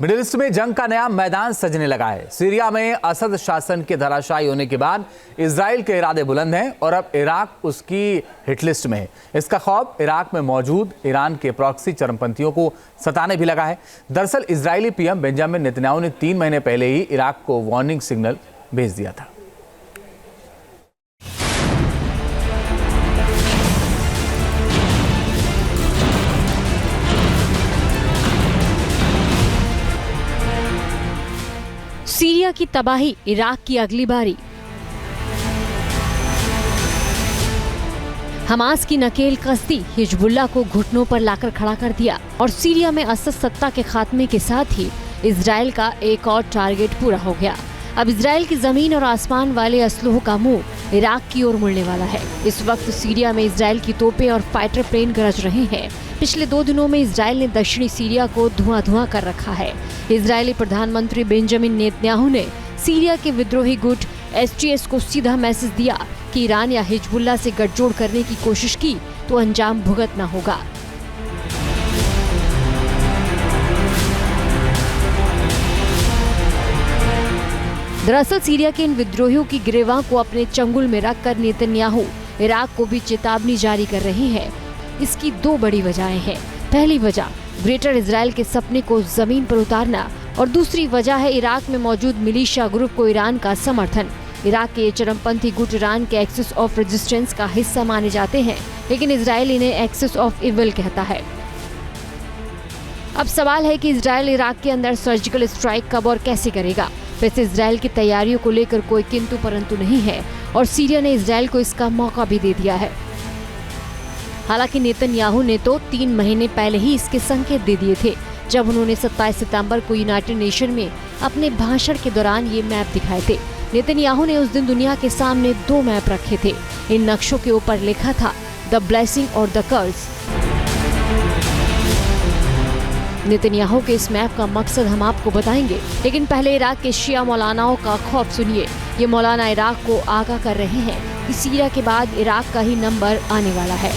Middle east में जंग का नया मैदान सजने लगा है। सीरिया में असद शासन के धराशायी होने के बाद इजराइल के इरादे बुलंद हैं और अब इराक उसकी हिटलिस्ट में है। इसका खौफ इराक में मौजूद ईरान के प्रॉक्सी चरमपंथियों को सताने भी लगा है। दरअसल इजरायली पीएम बेंजामिन नेतन्याहू ने 3 महीने पहले ही इराक को वार्निंग सिग्नल भेज दिया था। सीरिया की तबाही, इराक की अगली बारी। हमास की नकेल कस्ती हिजबुल्लाह को घुटनों पर लाकर खड़ा कर दिया और सीरिया में असद सत्ता के खात्मे के साथ ही इजराइल का एक और टारगेट पूरा हो गया। अब इजराइल की जमीन और आसमान वाले असलहों का मुंह इराक की ओर मुड़ने वाला है। इस वक्त सीरिया में इजराइल की तोपें और फाइटर प्लेन गरज रहे हैं। पिछले 2 दिनों में इजराइल ने दक्षिणी सीरिया को धुआं कर रखा है। इजरायली प्रधानमंत्री बेंजामिन नेतन्याहू ने सीरिया के विद्रोही गुट SDF को सीधा मैसेज दिया कि ईरान या हिजबुल्लाह से गठजोड़ करने की कोशिश की तो अंजाम भुगतना होगा। दरअसल सीरिया के इन विद्रोहियों की गिरेबां को अपने चंगुल में रखकर नेतन्याहू इराक को भी चेतावनी जारी कर रहे हैं। इसकी 2 बड़ी वजहें हैं। पहली वजह ग्रेटर इजराइल के सपने को जमीन पर उतारना और दूसरी वजह है इराक में मौजूद मिलिशिया ग्रुप को ईरान का समर्थन। इराक के चरमपंथी गुट ईरान के एक्सिस ऑफ रेजिस्टेंस का हिस्सा माने जाते हैं, लेकिन इजराइल इन्हें एक्सिस ऑफ इविल कहता है। अब सवाल है कि इजराइल इराक के अंदर सर्जिकल स्ट्राइक कब और कैसे करेगा। वैसे इजराइल की तैयारियों को लेकर कोई किंतु परंतु नहीं है और सीरिया ने इजराइल को इसका मौका भी दे दिया है। हालांकि नेतन्याहू ने तो 3 महीने पहले ही इसके संकेत दे दिए थे, जब उन्होंने 27 सितंबर को यूनाइटेड नेशन में अपने भाषण के दौरान ये मैप दिखाए थे। नेतन्याहू ने उस दिन दुनिया के सामने 2 मैप रखे थे। इन नक्शों के ऊपर लिखा था द ब्लेसिंग और द कर्स। नेतन्याहू के इस मैप का मकसद हम आपको बताएंगे, लेकिन पहले इराक के शिया मौलानाओं का खौफ सुनिए। ये मौलाना इराक को आगाह कर रहे हैं कि सीरिया के बाद इराक का ही नंबर आने वाला है।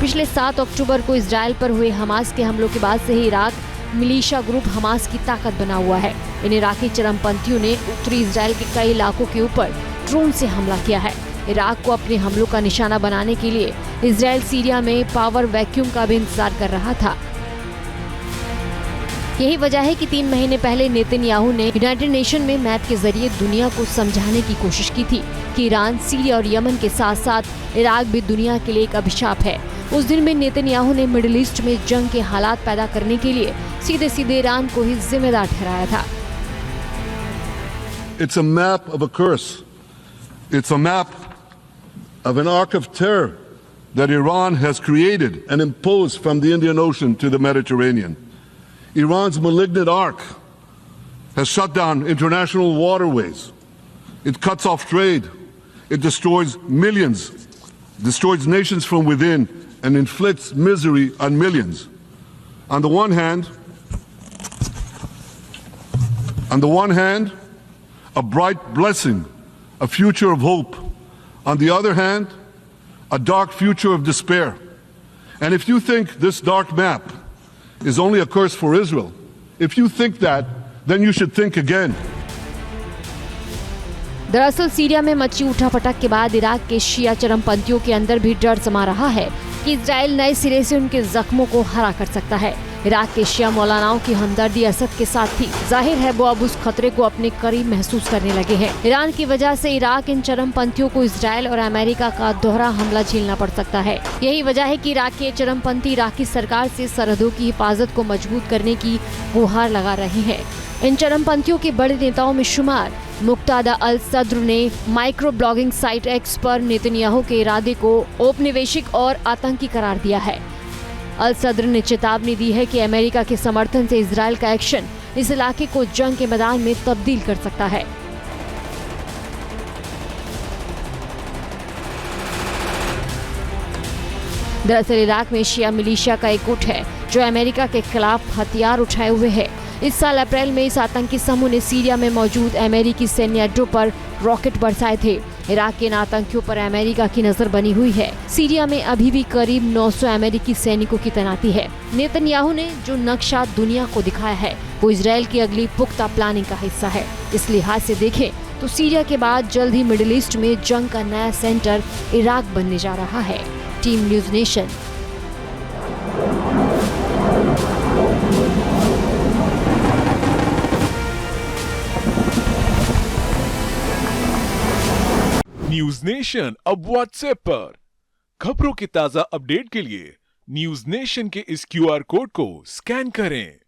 पिछले 7 अक्टूबर को इजराइल पर हुए हमास के हमलों के बाद से ही इराक मिलिशिया ग्रुप हमास की ताकत बना हुआ है। इन इराकी चरमपंथियों ने उत्तरी इजराइल के कई इलाकों के ऊपर ड्रोन से हमला किया है। इराक को अपने हमलों का निशाना बनाने के लिए इजराइल सीरिया में पावर वैक्यूम का भी इंतजार कर रहा था। यही वजह है कि 3 महीने पहले नेतन्याहू ने यूनाइटेड नेशन में मैप के जरिए दुनिया को समझाने की कोशिश की थी कि ईरान, सीरिया और यमन के साथ साथ इराक भी दुनिया के लिए एक अभिशाप है। उस दिन में नेतन्याहू ने मिडिल ईस्ट में जंग के हालात पैदा करने के लिए सीधे ईरान को ही जिम्मेदार ठहराया था। It's a map of a curse. It's a map of an arc of terror that Iran has created and imposed from the Indian Ocean to the Mediterranean. Iran's malignant arc has shut down international waterways. It cuts off trade. It destroys millions, destroys nations from within, and inflicts misery on millions. On the one hand, a bright blessing, a future of hope. On the other hand, a dark future of despair. And if you think this dark map is only a curse for Israel, if you think that, then you should think again. दरअसल Syria में मची उठापटक के बाद Iraq के शिया चरमपंथियों के अंदर भी डर समा रहा है कि इजराइल नए सिरे से उनके जख्मों को हरा कर सकता है। इराक के शिया मौलानाओं की हमदर्दी असद के साथ थी। जाहिर है वो अब उस खतरे को अपने करीब महसूस करने लगे हैं। ईरान की वजह से इराक इन चरमपंथियों को इजराइल और अमेरिका का दोहरा हमला झेलना पड़ सकता है। यही वजह है कि इराक के चरमपंथी इराकी सरकार से सरहदों की हिफाजत को मजबूत करने की गुहार लगा रहे हैं। इन चरमपंथियों के बड़े नेताओं में शुमार मुक्तादा अल सद्र ने माइक्रो ब्लॉगिंग साइट एक्स पर नेतन्याहू के इरादे को औपनिवेशिक और आतंकी करार दिया है। अल सद्र ने चेतावनी दी है कि अमेरिका के समर्थन से इजराइल का एक्शन इस इलाके को जंग के मैदान में तब्दील कर सकता है। दरअसल इराक में शिया मिलिशिया का एक गुट है जो अमेरिका के खिलाफ हथियार उठाए हुए है। इस साल अप्रैल में इस आतंकी समूह ने सीरिया में मौजूद अमेरिकी सैन्य अड्डों पर रॉकेट बरसाए थे। इराक के इन आतंकियों पर अमेरिका की नजर बनी हुई है। सीरिया में अभी भी करीब 900 अमेरिकी सैनिकों की तैनाती है। नेतन्याहू ने जो नक्शा दुनिया को दिखाया है वो इजराइल की अगली पुख्ता प्लानिंग का हिस्सा है। इस लिहाज से देखें तो सीरिया के बाद जल्द ही मिडिल ईस्ट में जंग का नया सेंटर इराक बनने जा रहा है। Team news nation. News nation अब व्हाट्सएप पर खबरों के ताजा अपडेट के लिए न्यूज नेशन के इस QR कोड को स्कैन करें।